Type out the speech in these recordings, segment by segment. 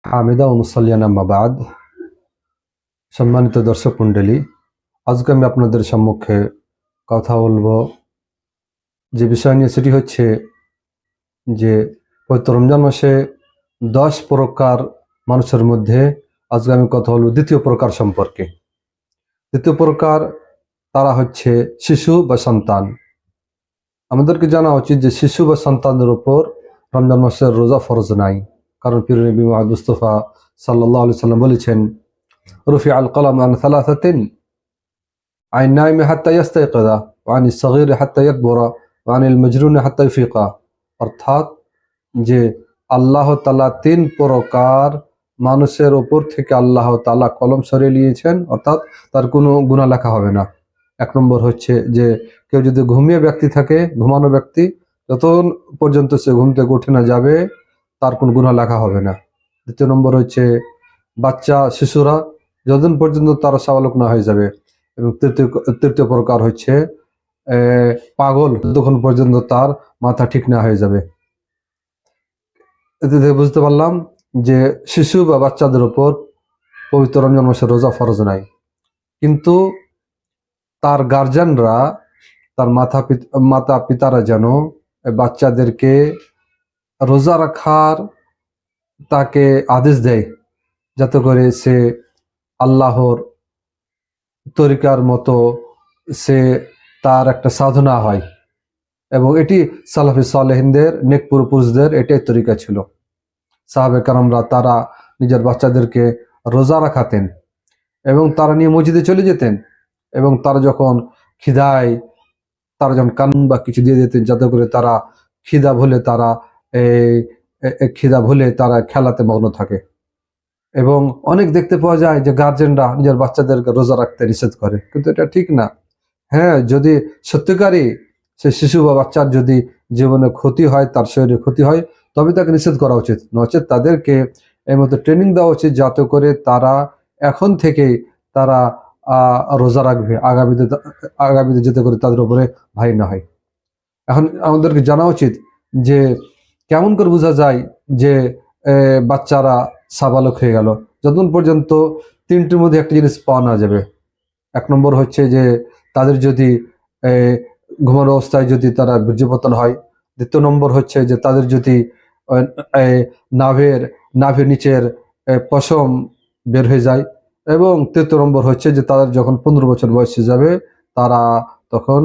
হামিদা ও মুসাল্লিয়ান আম্মা বাদ। সম্মানিত দর্শক মণ্ডলী, আজকে আমি আপনাদের সম্মুখে কথা বলবো যে বিষয় নিয়ে, সেটি হচ্ছে যে পবিত্র রমজান মাসে 10 প্রকার মানুষের মধ্যে আজকে আমি কথা বলবো দ্বিতীয় প্রকার সম্পর্কে। দ্বিতীয় প্রকার তারা হচ্ছে শিশু বা সন্তান। আমাদেরকে জানা উচিত যে শিশু বা সন্তানদের উপর রমজান মাসের রোজা ফরজ নাই, কারণ প্রিয় নবী মুহাম্মদ মুস্তাফা সাল্লাল্লাহু আলাইহি সাল্লাম বলেছেন, রুফি আল কলাম আন সালাসাতিন, আইন নাইমি হাত্তা ইয়াস্তাইকিযা, ওয়া আনিস সাগীরি হাত্তা ইয়াকবুরা, ওয়া আনিল মাজনুনি হাত্তা ইউফিকা। অর্থাৎ যে আল্লাহ তাআলা 3 প্রকার মানুষের উপর থেকে আল্লাহ তাআলা কলম সরিয়ে নিয়েছেন, অর্থাৎ তার কোনো গুনাহ লেখা হবে না। 1 নম্বর হচ্ছে যে কেউ যদি ঘুমানো ব্যক্তি, যতক্ষণ পর্যন্ত সে ঘুম থেকে উঠে না যাবে তার কোনো গুনাহ লেখা হবে না। 2 নম্বর হচ্ছে বাচ্চা শিশুরা যতদিন পর্যন্ত তারা সাবালক না হয়ে যাবে। এবং তৃতীয় প্রকার হচ্ছে পাগল, যতক্ষণ পর্যন্ত তার মাথা ঠিক না হয়ে যাবে। এতে থেকে বুঝতে পারলাম যে শিশু বা বাচ্চাদের উপর পবিত্র রমজান মাসে রোজা ফরজ নাই, কিন্তু তার গার্জিয়ানরা, তার মাতা পিতারা যেন বাচ্চাদেরকে রোজা রাখার তাকে আদেশ দেয়, যাতে করে সে আল্লাহর তরিকার মতো সে তার একটা সাধনা হয়। এবং এটি সালাফি সালেহিনদের, নেক পুরুষদের এটাই তরিকা ছিল। সাহাবে কারামরা তারা নিজের বাচ্চাদেরকে রোজা রাখাতেন এবং তারা নিয়ে মসজিদে চলে যেতেন, এবং তারা যখন খিদায়, তারা যখন কানুন বা কিছু দিয়ে দিতেন, যাতে করে তারা খিদা ভুলে তারা খেলাতে মগ্ন থাকে। এবং অনেক দেখতে পাওয়া যায় যে গার্জেনরা নিজের বাচ্চাদেরকে রোজা রাখতে নিষেধ করে, কিন্তু এটা ঠিক না। হ্যাঁ, যদি সত্যিকারই সে শিশু বা বাচ্চার যদি জীবনে ক্ষতি হয়, তার শরীরে ক্ষতি হয়, তবে তাকে নিষেধ করা উচিত। নচেৎ তাদেরকে এর মতো ট্রেনিং দেওয়া উচিত, যাতে করে তারা এখন থেকেই তারা রোজা রাখবে, আগামীতে যেতে করে তাদের উপরে ভারী না হয়। এখন আমাদেরকে জানা উচিত যে কেমন করে বোঝা যায় যে বাচ্চারা সাবালক হয়ে গেল। যতক্ষণ পর্যন্ত 3টির মধ্যে একটা জিনিস পাওয়া না যাবে। 1 নম্বর হচ্ছে যে তাদের যদি ঘুমানো অবস্থায় যদি তারা বীর্যপতন হয়। 2 নম্বর হচ্ছে যে তাদের যদি নাভির নিচের পশম বের হয়ে যায়। এবং 3 নম্বর হচ্ছে যে তাদের যখন 15 বছর বয়স হয়ে যাবে, তারা তখন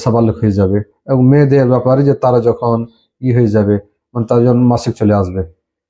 সাবালক হয়ে যাবে। এবং মেয়েদের ব্যাপারে যে তারা যখন হয়ে যাবে, মানে তাদের যখন মাসিক চলে আসবে।